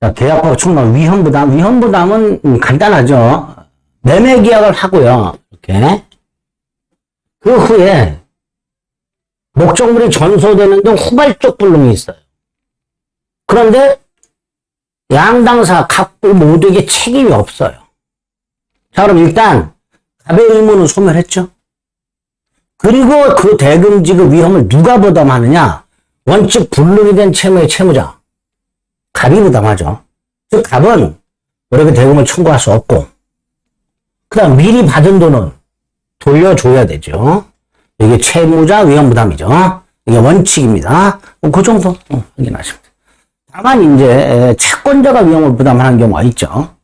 자, 계약과 총괄 위헌부담. 위헌부담은 간단하죠. 매매 계약을 하고요. 이렇게. 그 후에 목적물이 전소되는 등 후발적 불능이 있어요. 그런데 양당사 각부 모두에게 책임이 없어요. 자, 그럼 일단 갑의 의무는 소멸했죠. 그리고 그 대금 지급 위험을 누가 부담하느냐? 원칙 불능이 된 채무의 채무자. 갑이 부담하죠. 즉 갑은 이렇게 대금을 청구할 수 없고, 그 다음 미리 받은 돈은 돌려줘야 되죠. 이게 채무자 위험 부담이죠. 이게 원칙입니다. 그 정도 확인하시면 돼요. 다만 이제 채권자가 위험을 부담하는 경우가 있죠.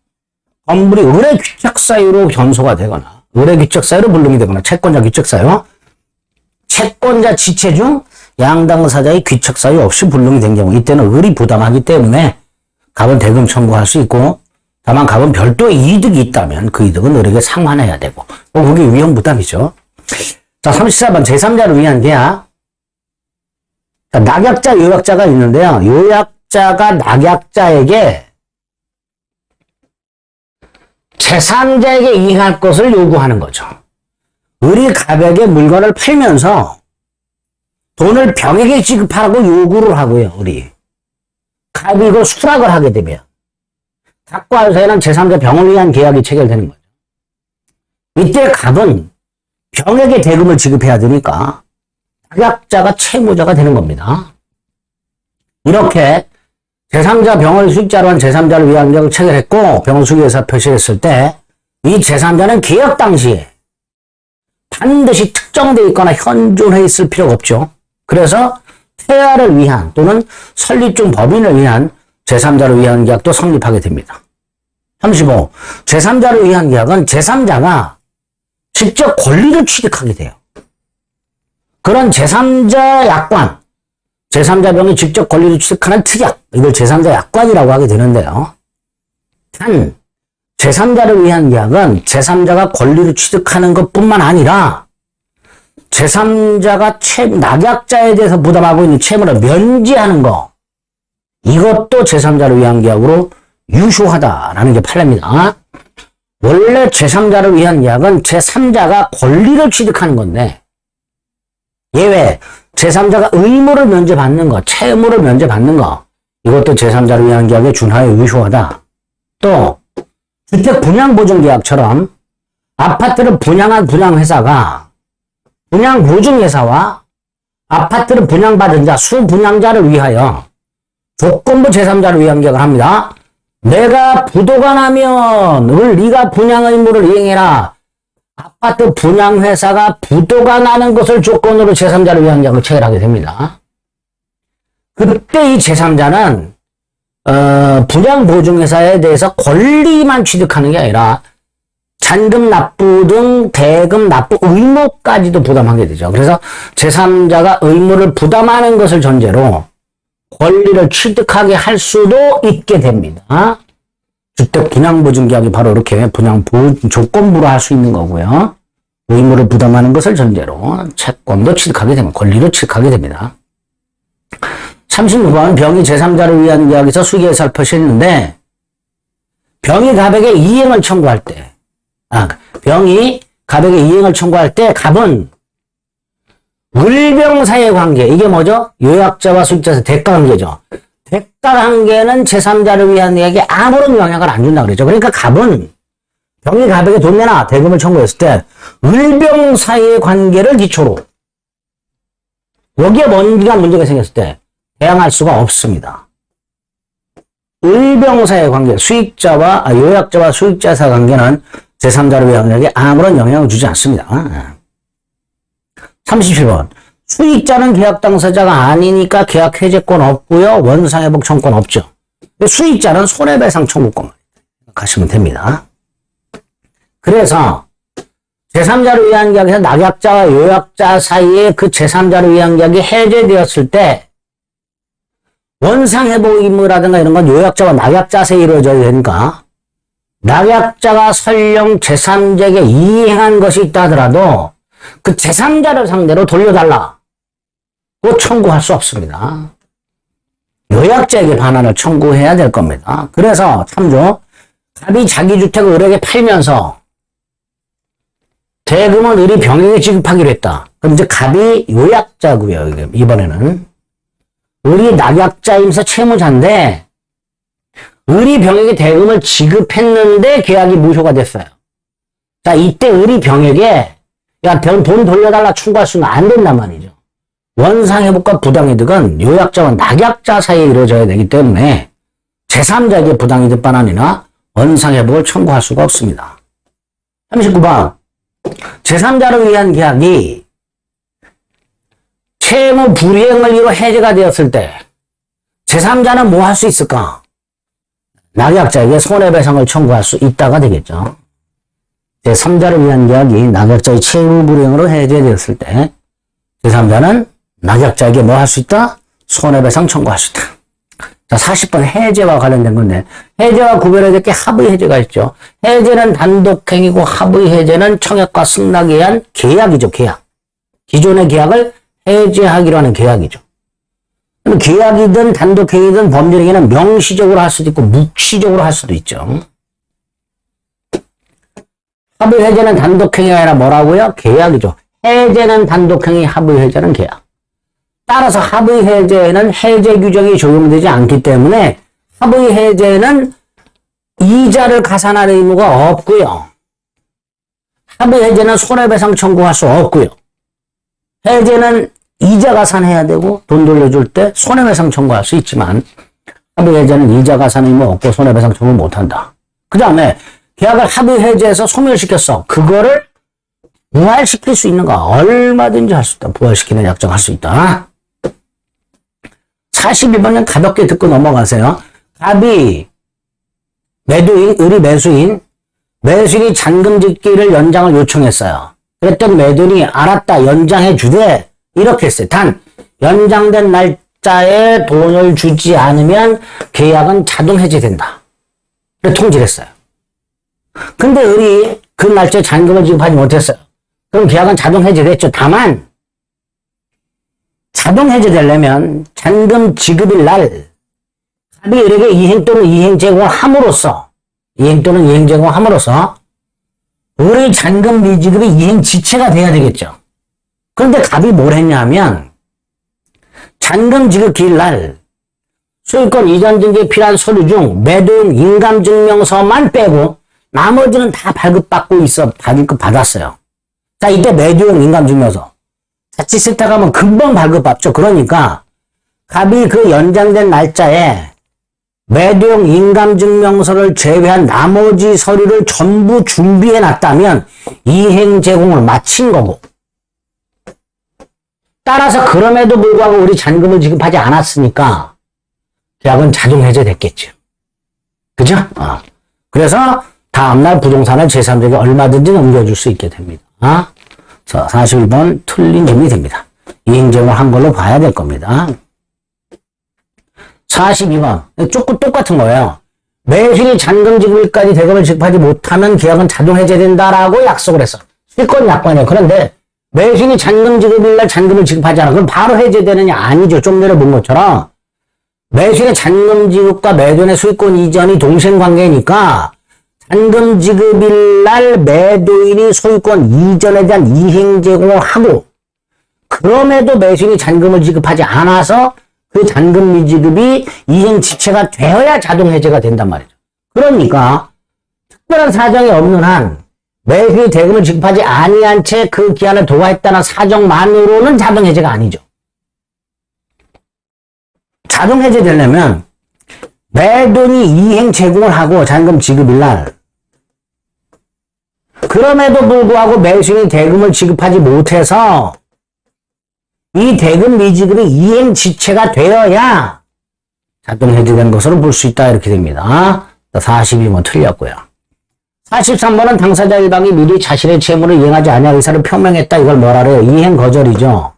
건물이 의뢰 귀책 사유로 전소가 되거나 의뢰 귀책 사유로 불능이 되거나 채권자 귀책 사유, 채권자 지체 중 양당사자의 귀책 사유 없이 불능이 된 경우, 이때는 을이 부담하기 때문에 갑은 대금 청구할 수 있고, 다만 갑은 별도의 이득이 있다면 그 이득은 을에게 상환해야 되고, 그게 위험 부담이죠. 자, 34번 제3자를 위한 계약. 자, 낙약자, 요약자가 있는데요. 요약자가 낙약자에게 제3자에게 이행할 것을 요구하는 거죠. 을이 갑에게 물건을 팔면서 돈을 병에게 지급하라고 요구를 하고요, 을이. 갑이 이걸 수락을 하게 되면 갑과 을 사이에는 제3자 병을 위한 계약이 체결되는 거죠. 이때 갑은 병에게 대금을 지급해야 되니까 낙약자가 채무자가 되는 겁니다. 이렇게 제3자 병을 수익자로 한 제3자를 위한 계약을 체결했고 병을 수익에서 표시했을 때 이 제3자는 계약 당시에 반드시 특정되어 있거나 현존해 있을 필요가 없죠. 그래서 퇴하를 위한 또는 설립 중 법인을 위한 제3자를 위한 계약도 성립하게 됩니다. 35. 제3자를 위한 계약은 제3자가 직접 권리를 취득하게 돼요. 그런 제3자 약관, 제3자 병이 직접 권리를 취득하는 특약, 이걸 제3자 약관이라고 하게 되는데요. 단, 제3자를 위한 계약은 제3자가 권리를 취득하는 것뿐만 아니라 제3자가 낙약자에 대해서 부담하고 있는 채무를 면제하는 거, 이것도 제3자를 위한 계약으로 유효하다라는 게 판례입니다. 원래 제3자를 위한 계약은 제3자가 권리를 취득하는 건데, 예외, 제3자가 의무를 면제받는 거, 채무를 면제받는 거, 이것도 제3자를 위한 계약에 준하여 유효하다. 또 주택분양보증계약처럼 아파트를 분양한 분양회사가 분양보증회사와 아파트를 분양받은 자, 수분양자를 위하여 조건부 제3자를 위한 계약을 합니다. 내가 부도가 나면 네가 분양 의무를 이행해라. 아파트 분양회사가 부도가 나는 것을 조건으로 제3자를 위한 계약을 체결하게 됩니다. 그때 이 제3자는 분양보증회사에 대해서 권리만 취득하는 게 아니라 잔금 납부 등 대금 납부 의무까지도 부담하게 되죠. 그래서 제3자가 의무를 부담하는 것을 전제로 권리를 취득하게 할 수도 있게 됩니다. 주택 분양보증계약이 바로 이렇게 조건부로 할 수 있는 거고요. 의무를 부담하는 것을 전제로 채권도 취득하게 되면 권리를 취득하게 됩니다. 36번 병이 제3자를 위한 계약에서 수기회사를 표시했는데 병이 갑에게 이행을 청구할 때 병이 갑에게 이행을 청구할 때 갑은 을병사의 관계, 이게 뭐죠? 요약자와 수익자에서 대가관계죠. 대가관계는 제3자를 위한 계약에 아무런 영향을 안 준다 그랬죠. 그러니까 갑은 병이 갑에게 돈 내놔 대금을 청구했을 때 을병사의 관계를 기초로 여기에 뭔가 문제가 생겼을 때 대항할 수가 없습니다. 을병사의 관계, 요약자와 수익자사 관계는 제3자를 위한 계약에 아무런 영향을 주지 않습니다. 37번. 수익자는 계약 당사자가 아니니까 계약 해제권 없고요. 원상회복 청구권 없죠. 수익자는 손해배상 청구권 가시면 됩니다. 그래서 제3자를 위한 계약에서 낙약자와 요약자 사이에 그 제3자를 위한 계약이 해제되었을 때 원상회복 의무라든가 이런 건 요약자와 낙약자 사이에 이루어져야 되니까 낙약자가 설령 제3자에게 이행한 것이 있다 하더라도 그 제3자를 상대로 돌려달라. 고 청구할 수 없습니다. 요약자에게 반환을 청구해야 될 겁니다. 그래서 참조. 갑이 자기 주택을 을에게 팔면서 대금은 을이 병에게 지급하기로 했다. 그럼 이제 갑이 요약자고요. 이번에는 을이 낙약자이면서 채무자인데 을이 병에게 대금을 지급했는데 계약이 무효가 됐어요. 자, 이때 을이 병에게 야, 돈 돌려달라 청구할 수는 안 된단 말이죠. 원상회복과 부당이득은 요약자와 낙약자 사이에 이루어져야 되기 때문에 제3자에게 부당이득 반환이나 원상회복을 청구할 수가 없습니다. 39번 제3자를 위한 계약이 채무 불이행을 이유로 해제가 되었을 때 제3자는 뭐 할 수 있을까? 낙약자에게 손해배상을 청구할 수 있다가 되겠죠. 제3자를 위한 계약이 낙약자의 채무 불이행으로 해제되었을 때 제3자는 낙약자에게 뭐 할 수 있다? 손해배상 청구할 수 있다. 자, 40번 해제와 관련된 건데 해제와 구별해야 될 게 합의 해제가 있죠. 해제는 단독행위고 합의 해제는 청약과 승낙에 의한 계약이죠. 계약. 기존의 계약을 해제하기로 하는 계약이죠. 계약이든 단독행위든 법률행위는 명시적으로 할 수도 있고 묵시적으로 할 수도 있죠. 합의 해제는 단독행위가 아니라 뭐라고요? 계약이죠. 해제는 단독행위, 합의 해제는 계약. 따라서 합의 해제에는 해제 규정이 적용되지 않기 때문에 합의 해제는 이자를 가산할 의무가 없고요. 합의 해제는 손해배상 청구할 수 없고요. 해제는 이자 가산해야 되고 돈 돌려줄 때 손해배상 청구할 수 있지만 합의 해제는 이자 가산 의무 없고 손해배상 청구 못한다. 그 다음에 계약을 합의 해제해서 소멸시켰어. 그거를 부활시킬 수 있는가? 얼마든지 할 수 있다. 부활시키는 약정할 수 있다. 42번은 가볍게 듣고 넘어가세요. 갑이 매도인, 을이 매수인, 매수인이 잔금 짓기를 연장을 요청했어요. 그랬더니 매도인이 알았다, 연장해 주되 이렇게 했어요. 단 연장된 날짜에 돈을 주지 않으면 계약은 자동 해지된다. 이렇게 통지를 했어요. 근데 을이 그 날짜에 잔금을 지급하지 못했어요. 그럼 계약은 자동 해지됐죠. 다만 자동 해제되려면 잔금 지급일 날 갑이 을에게 이행 또는 이행 제공을 함으로써 을의 잔금 미지급이 이행 지체가 돼야 되겠죠. 그런데 갑이 뭘 했냐면 잔금 지급 기일 날 소유권 이전 등기에 필요한 서류 중 매도인 인감증명서만 빼고 나머지는 다 발급받고 있어. 발급 받았어요. 자, 이때 매도인 인감증명서 자칫 가면 금방 발급받죠. 그러니까 갑이 그 연장된 날짜에 매도용 인감증명서를 제외한 나머지 서류를 전부 준비해 놨다면 이행 제공을 마친 거고, 따라서 그럼에도 불구하고 우리 잔금을 지급하지 않았으니까 계약은 자동 해제됐겠죠. 그죠? 그래서 다음날 부동산을 제3자에게 얼마든지 넘겨줄 수 있게 됩니다. 자, 41번 틀린 점이 됩니다. 이행 제공을 한 걸로 봐야 될 겁니다. 42번 조금 똑같은 거예요. 매수인이 잔금 지급일까지 대금을 지급하지 못하면 계약은 자동 해제된다라고 약속을 했어. 수익권 약관이에요. 그런데 매수인이 잔금 지급일날 잔금을 지급하지 않아. 그럼 바로 해제되느냐? 아니죠. 좀 전에 본 것처럼 매수인의 잔금 지급과 매도인의 수익권 이전이 동생관계니까 잔금 지급일날 매도인이 소유권 이전에 대한 이행 제공을 하고, 그럼에도 매수인이 잔금을 지급하지 않아서 그 잔금 미지급이 이행 지체가 되어야 자동 해제가 된단 말이죠. 그러니까 특별한 사정이 없는 한 매수인이 대금을 지급하지 아니한 채 그 기한을 도과했다는 사정만으로는 자동 해제가 아니죠. 자동 해제되려면 매도인이 이행 제공을 하고 잔금 지급일날, 그럼에도 불구하고 매수인이 대금을 지급하지 못해서 이 대금 미지급이 이행 지체가 되어야 자동 해제된 것으로 볼 수 있다. 이렇게 됩니다. 42번 틀렸고요. 43번은 당사자 일방이 미리 자신의 채무를 이행하지 아니할 의사를 표명했다. 이걸 뭐라 그래요? 이행 거절이죠.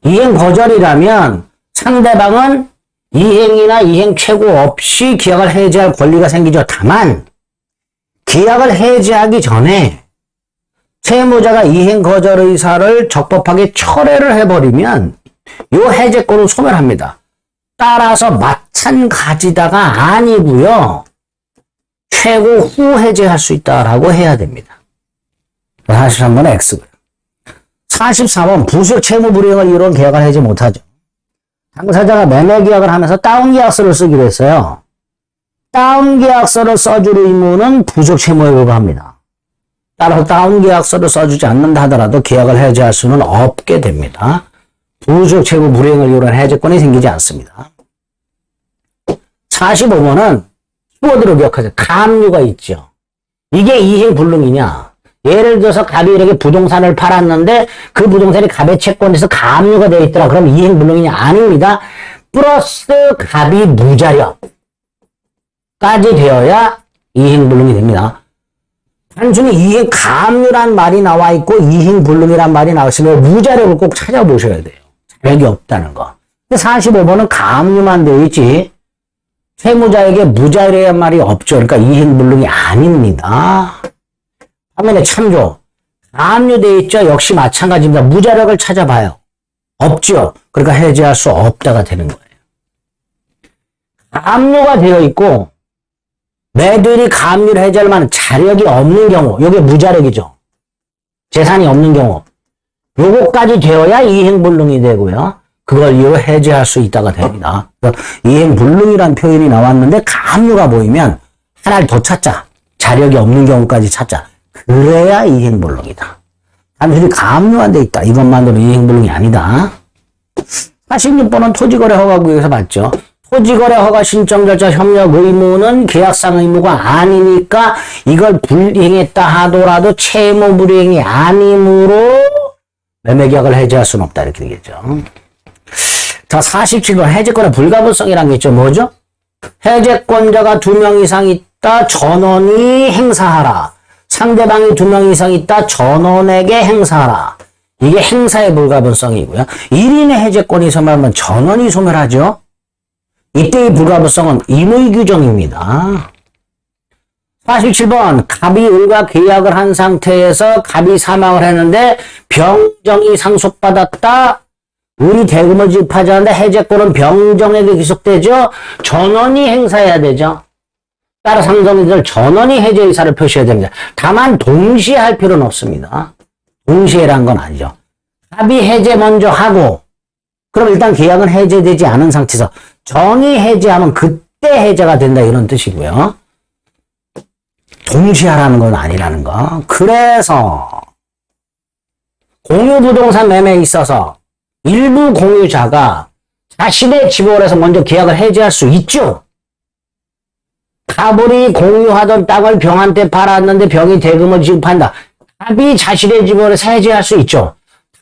이행 거절이라면 상대방은 이행이나 이행 최고 없이 계약을 해제할 권리가 생기죠. 다만 계약을 해제하기 전에 채무자가 이행 거절 의사를 적법하게 철회를 해버리면 이 해제권을 소멸합니다. 따라서 마찬가지다가 아니고요. 최고 후 해제할 수 있다라고 해야 됩니다. 43번은 X고요. 44번 부수역 채무 불이행을 이유로 계약을 해지 못하죠. 당사자가 매매 계약을 하면서 다운 계약서를 쓰기로 했어요. 다운 계약서를 써줄 의무는 부수역 채무에 불과합니다. 따라서 다운 계약서를 써주지 않는다 하더라도 계약을 해지할 수는 없게 됩니다. 부수역 채무 불이행을 이유로 해제권이 생기지 않습니다. 45번은 키워드로 기억하세요. 가압류가 있죠. 이게 이행불능이냐. 예를 들어서 갑이 이렇게 부동산을 팔았는데 그 부동산이 갑의 채권에서 가압류가 되어 있더라. 그럼 이행불능이냐? 아닙니다. 플러스 갑이 무자력까지 되어야 이행불능이 됩니다. 단순히 가압류란 말이 나와 있고 이행불능이란 말이 나와 있으면 무자력을 꼭 찾아보셔야 돼요. 자력이 없다는 거. 근데 45번은 가압류만 되어 있지 채무자에게 무자력이란 말이 없죠. 그러니까 이행불능이 아닙니다. 화면에 참조. 가압류되어 있죠. 역시 마찬가지입니다. 무자력을 찾아봐요. 없죠. 그러니까 해제할 수 없다가 되는 거예요. 가압류가 되어 있고 매도인이 가압류를 해제할 만한 자력이 없는 경우, 이게 무자력이죠. 재산이 없는 경우, 요거까지 되어야 이행불능이 되고요. 그걸 이유로 해제할 수 있다가 됩니다. 이행불능이란 표현이 나왔는데 가압류가 보이면 하나를 더 찾자. 자력이 없는 경우까지 찾자. 그래야 이행불능이다. 단순히 가압류가 돼 있다. 이것만으로 이행불능이 아니다. 46번은 토지거래 허가구역에서 봤죠. 토지거래 허가 신청 절차 협력 의무는 계약상 의무가 아니니까 이걸 불이행했다 하더라도 채무 불이행이 아니므로 매매계약을 해제할 수는 없다. 이렇게 되겠죠. 자, 47번 해제권의 불가분성이라는 게 있죠. 뭐죠? 해제권자가 2명 이상 있다. 전원이 행사하라. 상대방이 2명 이상 있다. 전원에게 행사하라. 이게 행사의 불가분성이고요. 1인의 해제권이 소멸하면 전원이 소멸하죠. 이때의 불가분성은 임의 규정입니다. 47번 갑이 을과 계약을 한 상태에서 갑이 사망을 했는데 병정이 상속받았다. 을이 대금을 지급하지 않는데 해제권은 병정에게 기속되죠. 전원이 행사해야 되죠. 따라 상정인들 전원이 해제 의사를 표시해야 됩니다. 다만 동시에 할 필요는 없습니다. 동시에란 건 아니죠. 갑이 해제 먼저 하고 그럼 일단 계약은 해제되지 않은 상태에서 정이 해제하면 그때 해제가 된다 이런 뜻이고요. 동시에 하라는 건 아니라는 거. 그래서 공유부동산 매매에 있어서 일부 공유자가 자신의 집을 해서 먼저 계약을 해제할 수 있죠. 갑을이 공유하던 땅을 병한테 팔았는데 병이 대금을 지급한다. 갑이 자신의 집을 해서 해제할 수 있죠.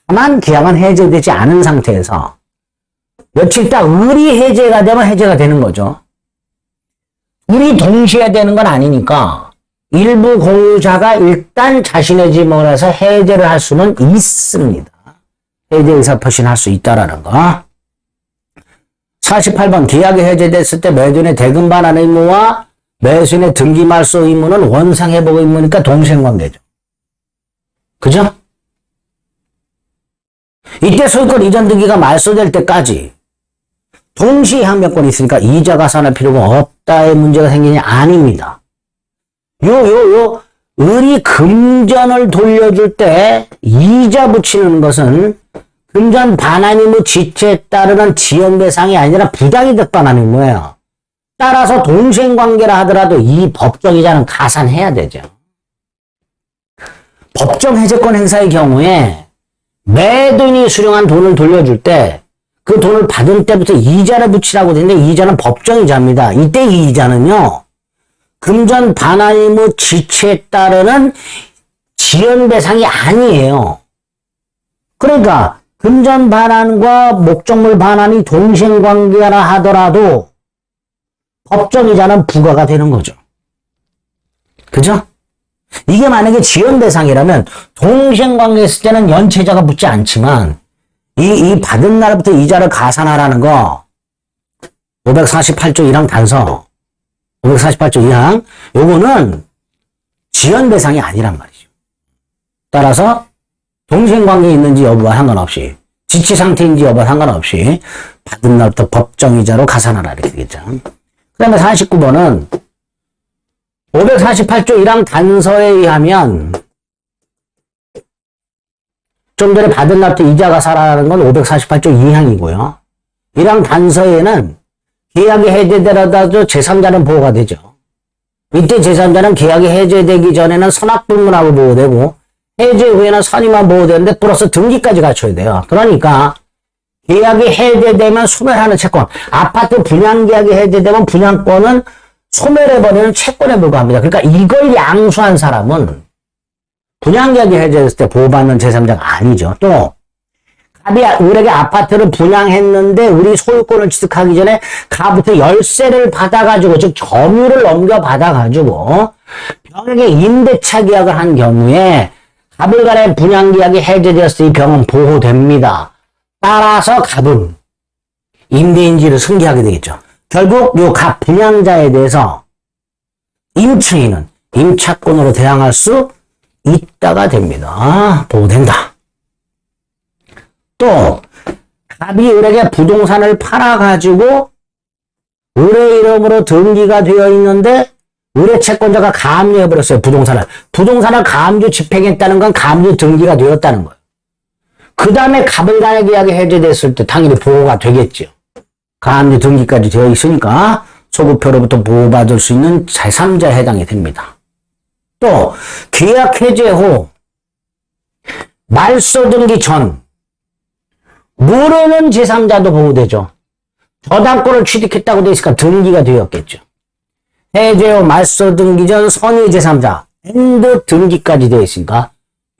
다만 계약은 해제되지 않은 상태에서 며칠 있다 을이 해제가 되면 해제가 되는 거죠. 을이 동시에 되는 건 아니니까 일부 공유자가 일단 자신의 집을 해서 해제를 할 수는 있습니다. 해제 의사 표시는 할 수 있다라는 거. 48번 계약이 해제됐을 때 매도인의 대금 반환 의무와 매수인의 등기 말소 의무는 원상회복 의무니까 동생관계죠. 그죠? 이때 소유권 이전 등기가 말소될 때까지 동시에 항변권이 있으니까 이자 가산할 필요가 없다의 문제가 생기냐? 아닙니다. 을이 금전을 돌려줄 때 이자 붙이는 것은 금전 반환 의무 지체에 따르는 지연 배상이 아니라 부당이득 반환 의무예요. 따라서 동생관계라 하더라도 이 법정이자는 가산해야 되죠. 법정 해제권 행사의 경우에 매도인이 수령한 돈을 돌려줄 때 그 돈을 받은 때부터 이자를 붙이라고 되는데 이자는 법정이자입니다. 이때 이 이자는요. 금전 반환 의무 지체에 따르는 지연 배상이 아니에요. 그러니까 금전 반환과 목적물 반환이 동생관계라 하더라도 법정이자는 부과가 되는 거죠. 그죠? 이게 만약에 지연 배상이라면 동생관계 있을 때는 연체자가 붙지 않지만 이 받은 날부터 이자를 가산하라는 거 548조 1항 단서 548조 2항 요거는 지연 배상이 아니란 말이죠. 따라서 동생관계에 있는지 여부와 상관없이 지치 상태인지 여부 상관없이 받은 날부터 법정이자로 가산하라 이렇게 되겠죠. 그 다음에 49번은 548조 1항 단서에 의하면 좀 전에 받은 날부터 이자 가산하라는 건 548조 2항이고요. 1항 단서에는 계약이 해제되더라도 제3자는 보호가 되죠. 이때 제3자는 계약이 해제되기 전에는 선악불문하고 보호되고 해제 후에는 선의만 보호되는데 플러스 등기까지 갖춰야 돼요. 그러니까 계약이 해제되면 소멸하는 채권, 아파트 분양계약이 해제되면 분양권은 소멸해버리는 채권에 불과합니다. 그러니까 이걸 양수한 사람은 분양계약이 해제됐을 때 보호받는 제3자가 아니죠. 또 갑이 우리에게 아파트를 분양했는데 우리 소유권을 취득하기 전에 갑부터 열세를 받아가지고 즉 점유를 넘겨받아가지고 병에게 임대차 계약을 한 경우에 갑을 간의 분양계약이 해제되었을 때 이 병은 보호됩니다. 따라서 갑은 임대인지를 승계하게 되겠죠. 결국 요 갑 분양자에 대해서 임차인은 임차권으로 대항할 수 있다가 됩니다. 보호된다. 또 갑이 을에게 부동산을 팔아가지고 을의 이름으로 등기가 되어 있는데 을의 채권자가 가압류해버렸어요. 부동산을 가압류 집행했다는 건 가압류 등기가 되었다는 거예요. 그 다음에 갑을 간의 계약이 해제됐을 때 당연히 보호가 되겠죠. 가압류 등기까지 되어 있으니까 소급표로부터 보호받을 수 있는 제3자에 해당이 됩니다. 또 계약 해제 후 말소 등기 전 모르는 제3자도 보호되죠. 저당권을 취득했다고 되어 있으니까 등기가 되었겠죠. 해제 후 말소 등기 전 선의 제3자 앤드 등기까지 되어 있으니까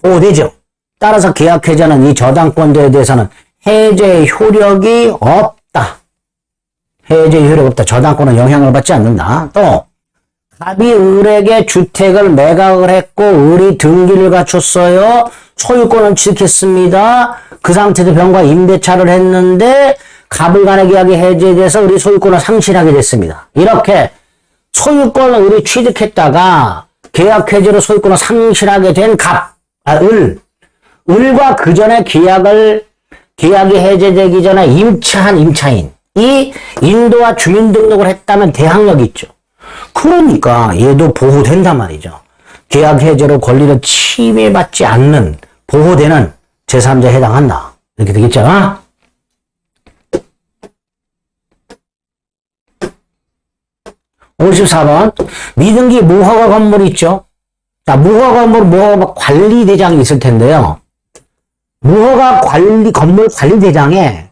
보호되죠. 따라서 계약 해제는 이 저당권자에 대해서는 해제 효력이 없다. 해제 효력이 없다. 저당권은 영향을 받지 않는다. 또 갑이 을에게 주택을 매각을 했고 을이 등기를 갖췄어요. 소유권을 취득했습니다. 그 상태에서 병과 임대차를 했는데 갑을 간의 계약이 해제돼서 을이 소유권을 상실하게 됐습니다. 이렇게 소유권을 을이 취득했다가 계약 해제로 소유권을 상실하게 된 을과 그 전에 계약이 해제되기 전에 임차한 임차인 이 인도와 주민등록을 했다면 대항력이 있죠. 그러니까 얘도 보호된단 말이죠. 계약 해제로 권리를 침해받지 않는 보호되는 제3자에 해당한다. 이렇게 되겠죠. 54번 미등기 무허가 건물 있죠. 자, 무허가 건물 무허가 관리대장이 있을 텐데요. 무허가 건물 관리대장에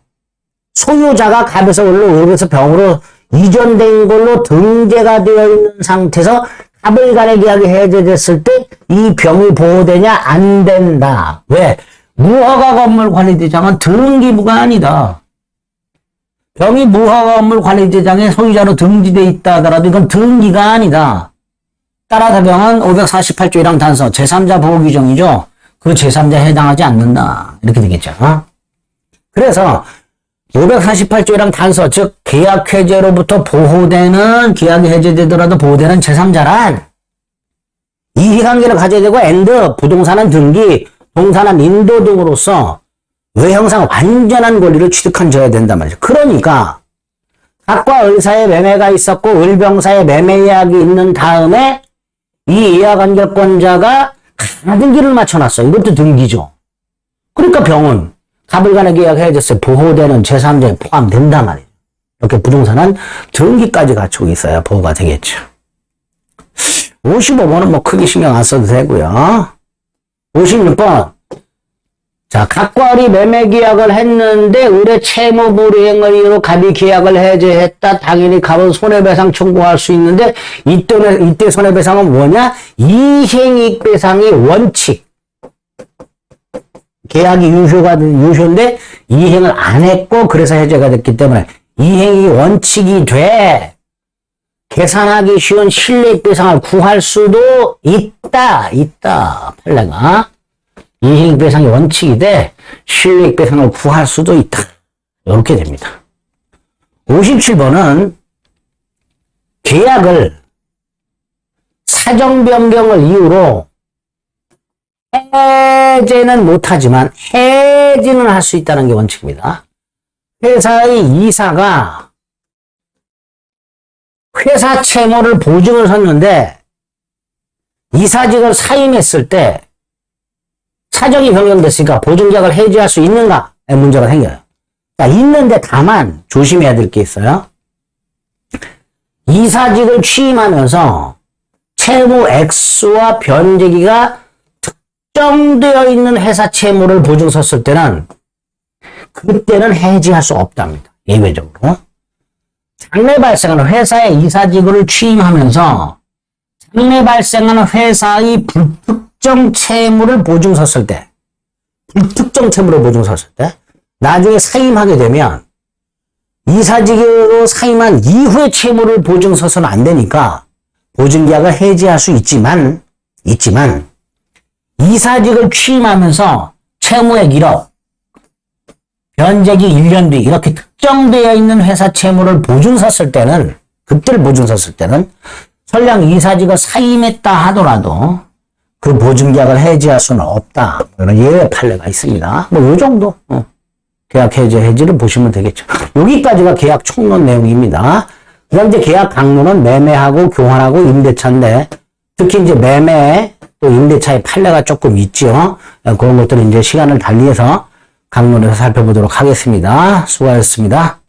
소유자가 갑에서 을로 을에서 병으로 이전된 걸로 등재가 되어 있는 상태에서 갑을 간의 계약이 해제됐을 때 이 병이 보호되냐? 안 된다. 왜? 무허가 건물 관리대장은 등기부가 아니다. 병이 무허가 건물 관리대장에 소유자로 등기되어 있다 하더라도 이건 등기가 아니다. 따라서 병은 548조 1항 단서 제3자 보호 규정이죠. 그 제3자에 해당하지 않는다. 이렇게 되겠죠. 그래서 548조 1항 단서 즉 계약 해제로부터 보호되는 계약이 해제되더라도 보호되는 제3자란 이해관계를 가져야 되고 앤드 부동산은 등기, 동산은 인도 등으로서 외형상 완전한 권리를 취득한 자여야 된단 말이죠. 그러니까 갑과 을 사이에 매매가 있었고 을병사에 매매 계약이 있는 다음에 이 이하관계권자가 가등기를 맞춰놨어요. 이것도 등기죠. 그러니까 병은 갑을 간의 계약 해제세 보호되는 제3자에 포함된단 말이에요. 이렇게 부동산은 등기까지 갖추고 있어야 보호가 되겠죠. 55번은 뭐 크게 신경 안 써도 되고요. 56번. 자, 갑과 을이 매매 계약을 했는데 을의 채무 불이행을 이유로 갑이 계약을 해제했다. 당연히 갑은 손해배상 청구할 수 있는데 이때 손해배상은 뭐냐? 이행이익 배상이 원칙. 계약이 유효인데 이행을 안 했고 그래서 해제가 됐기 때문에 이행이 원칙이 돼 계산하기 쉬운 실례익 배상을 구할 수도 있다. 판례가 이행이익 배상이 원칙이 돼 실례익 배상을 구할 수도 있다. 이렇게 됩니다. 57번은 계약을 사정 변경을 이유로 해제는 못하지만 해지는 할 수 있다는 게 원칙입니다. 회사의 이사가 회사 채무를 보증을 섰는데 이사직을 사임했을 때 사정이 변경됐으니까 보증계약을 해지할 수 있는가의 문제가 생겨요. 자, 있는데 다만 조심해야 될 게 있어요. 이사직을 취임하면서 채무 액수와 변제기가 특정되어 있는 회사 채무를 보증 섰을 때는 그때는 해지할 수 없답니다. 예외적으로. 장래 발생하는 회사의 이사직을 취임하면서 장래 발생하는 회사의 불특정 채무를 보증 섰을 때, 불특정 채무를 보증 섰을 때, 나중에 사임하게 되면 이사직으로 사임한 이후의 채무를 보증 서서는 안 되니까 보증계약을 해지할 수 있지만 이사직을 취임하면서 채무액 1억, 변제기 1년 뒤 이렇게 특정되어 있는 회사 채무를 보증 섰을 때는, 그때를 보증 섰을 때는 설령 이사직을 사임했다 하더라도 그 보증계약을 해지할 수는 없다. 이런 예외 판례가 있습니다. 뭐 요 정도 계약 해지를 보시면 되겠죠. 여기까지가 계약 총론 내용입니다. 그다음 이제 계약 강론은 매매하고 교환하고 임대차인데 특히 이제 매매 또 임대차의 판례가 조금 있죠. 그런 것들은 이제 시간을 달리해서 강론에서 살펴보도록 하겠습니다. 수고하셨습니다.